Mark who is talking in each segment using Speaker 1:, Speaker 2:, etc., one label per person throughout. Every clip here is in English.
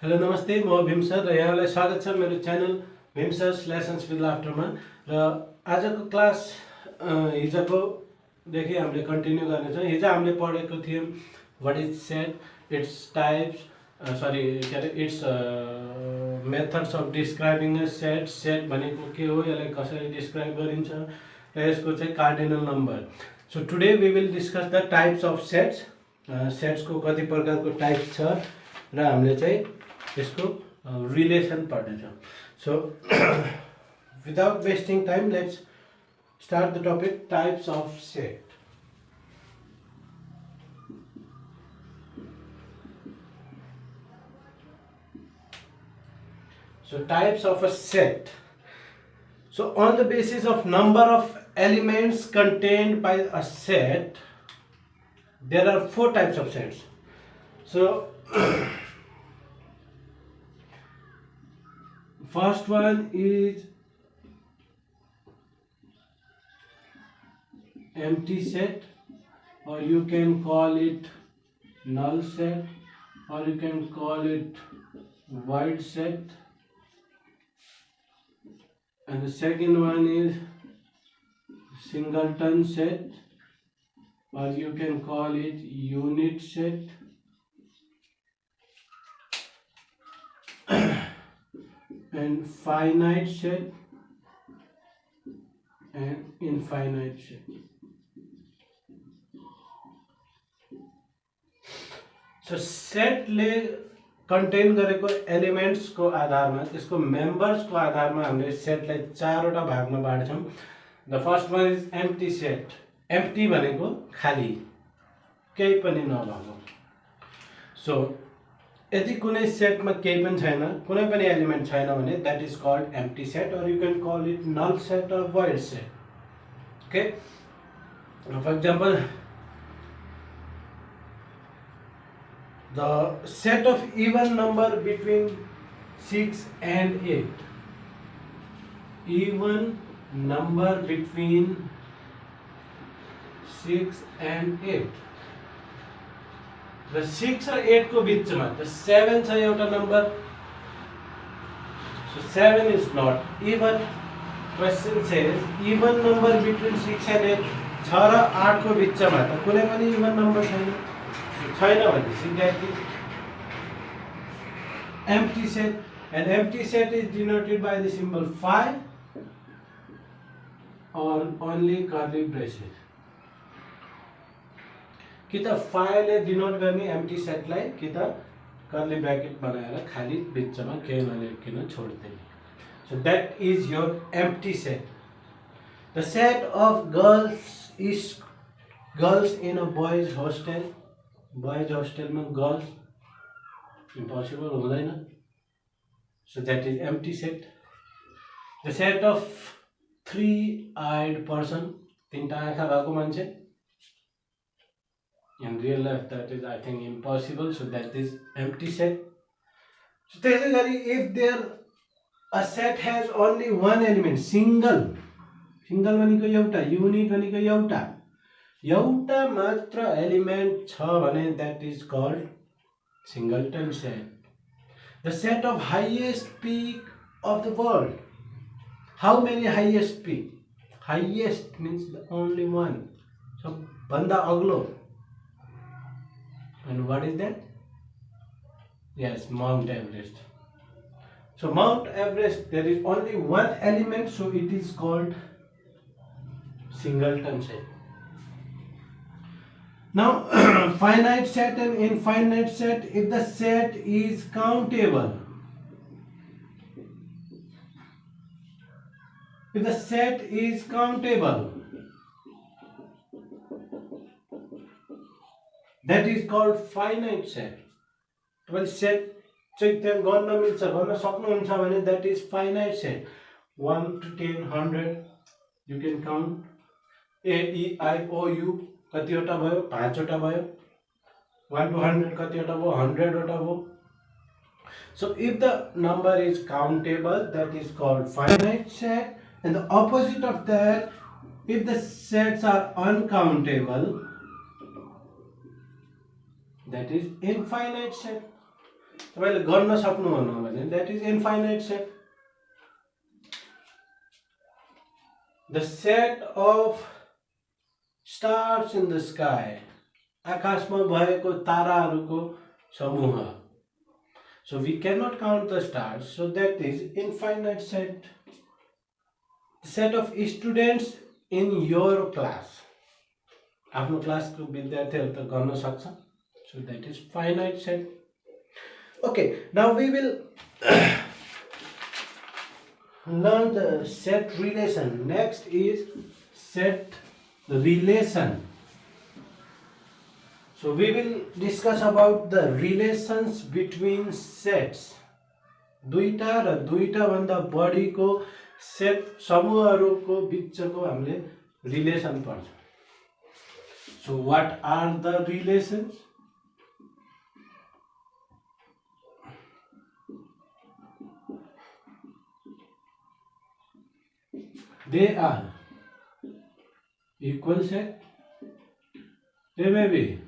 Speaker 1: Hello नमस्ते, म Bhim sir र यहाँलाई स्वागत छ मेरो channel Bhim sir's lessons with लाफ्टरमा। र आजको क्लास हिजोकोदेखि हामीले कन्टिन्यू गर्नेछौँ। हिजो हामीले पढेको थियौँ what is set, its types, के अरे it's methods of describing a set. Set भनेको के हो, यसलाई कसरी डिस्क्राइब गरिन्छ र यसको चाहिँ cardinal number. So today we will discuss the types of sets. सेट्सको कति प्रकारको टाइप्स छ र हामीले चाहिँ इसको रिलेशन पढ़ने। So without wasting time let's start the topic types of set. So types of a set. So on the basis of number of elements contained by a set, there are four types of sets. So first one is empty set, or you can call it null set, or you can call it void set. And the second one is singleton set, or you can call it unit set. And finite set and infinite set. So set ले content गरेको elements को आधारमा, त्यसको members को आधारमा हामीले सेटलाई चारवटा भागमा बाँड्छौं। The first one is empty set. Empty भनेको खाली, केही पनि नभएको। सो यदि कुनै सेटमा केही पनि छैन, कुनै पनि एलिमेन्ट छैन भने that is called empty set, or you can call it null set or void set. Okay, for example the set of even number between 6 and 8. Even number between 6 and 8. The 6 र 8 को बिचमा the 7 छ एउटा number. So 7 is not even. Question says even number between 6 and 8 6 र 8 को बिचमा त कुनै पनि even number छैन। Empty set, and empty set is denoted by the symbol phi or only curly braces. कि त phi ले डिनोट गर्ने empty set लाई, कि त curly bracket बनाएर खाली बिचमा केही नलेखिकन छोड्दिने। So that is your empty set. The set of girls is girls in a boys hostel. Boys hostel में girls impossible हुँदैन। So that is empty set. The set of three-eyed person, तीनटा आँखा भएको मान्छे, in real life that is I think impossible, so that is empty set. So त्यसै गरी if there a set has only one element, single भनेको एउटा, unit भनेको एउटा मात्र एलिमेन्ट छ भने that is called singleton set. The set of highest peak of the world. How many highest peak? Highest means the only one. So banda aglo. And what is that? Yes, Mount Everest. So Mount Everest, there is only one element, so it is called singleton set. Now finite set and infinite set, if the set is countable. If the set is countable, that is called finite set. Well, set चाहिँ त्यहाँ गर्न मिल्छ, गर्न सक्नुहुन्छ भने that is finite set. 1 to 10, 100, you can count. A, E, I, O, U कतिवटा भयो? 5 वटा भयो। 1 to 100 कतिवटा भयो? 100 वटा भयो। So if the number is countable, that is called finite set, and the opposite of that, if the sets are uncountable, that is infinite set. तपाईले गर्न सक्नुहुन्न भने that is infinite set. The set of stars in the sky, आकाशमा भएको ताराहरूको समूह. So we cannot count the stars, so that is infinite set. The set of students in your class, आफ्नो क्लासको विद्यार्थीहरू त गर्न सक्छ, so that is finite set. Okay, now we will learn the set relation. Next is set relation. So we will discuss about the relations between sets. दुईटा र दुईटा भन्दा बढीको set समूहहरूको बीचको हामीले रिलेसन पढ्छ. So what are the relations? They are equal set, they may be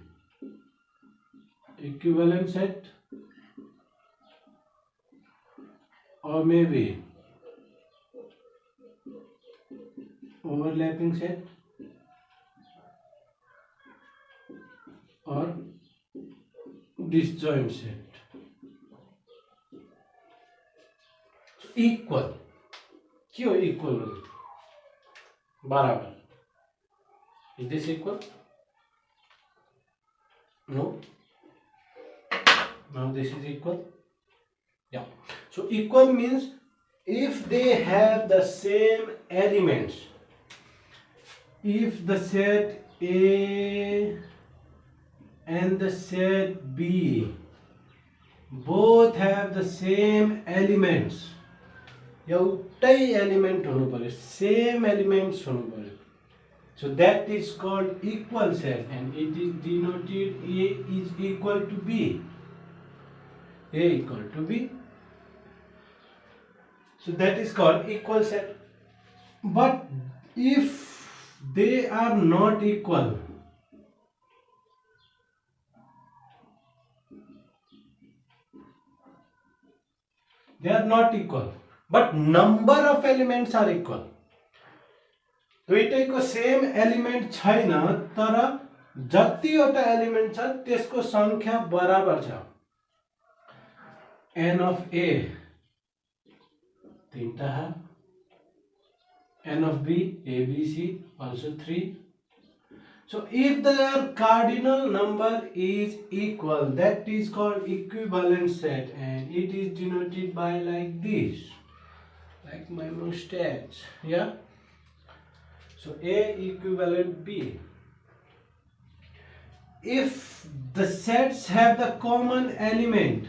Speaker 1: equivalent set, or maybe overlapping set, or disjoint set. So equal, के हो equal? बराबर. Is this equal? No. Now this is equal. Yeah. So equal means if they have the same elements. If the set A and the set B both have the same elements, एउटै element हुनु पर्यो, same elements हुनु पर्यो, so that is called equal set, and it is denoted A is equal to B. A equal to B. So that is called equal set. But if they are not equal, but number of elements are equal. दुईटैको same element छैन तर जतिवटा element छ त्यसको संख्या बराबर छ. n of A तीनटा, n of B, A, B, C also 3. So if their cardinal number is equal, that is called equivalent set, and it is denoted by like this, like my mustache. Yeah. So A equivalent B. If the sets have the common element,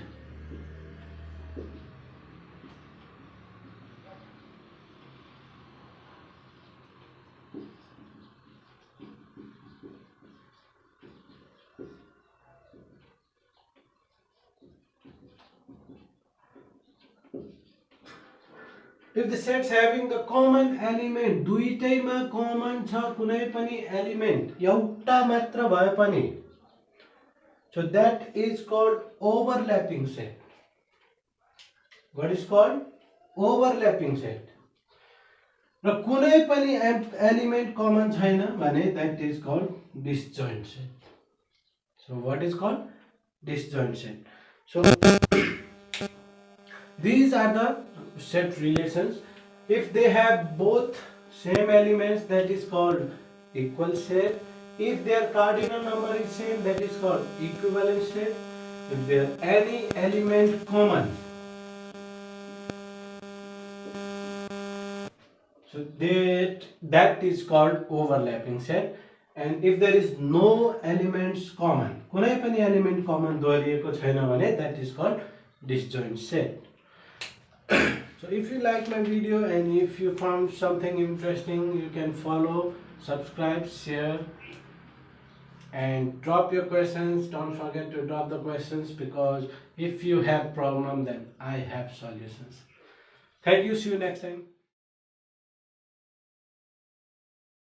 Speaker 1: if the sets having the common element, दुईटैमा common छ कुनै पनि element, एउटा मात्र भए पनि, so that is called overlapping set. What is called? Overlapping set. र कुनै पनि element common छैन भने that is called disjoint set. So what is called? Disjoint set. So these are the set relations. If they have both same elements, that is called equal set. If their cardinal number is same, that is called equivalent set. If there are any element common, so that is called overlapping set. And if there is no elements common, कुनै पनि element common दोहोरिएको छैन भने, that is called disjoint set. So if you like my video and if you found something interesting, you can follow, subscribe, share, and drop your questions. Don't forget to drop the questions, because if you have problem, then I have solutions. Thank you. See you next time.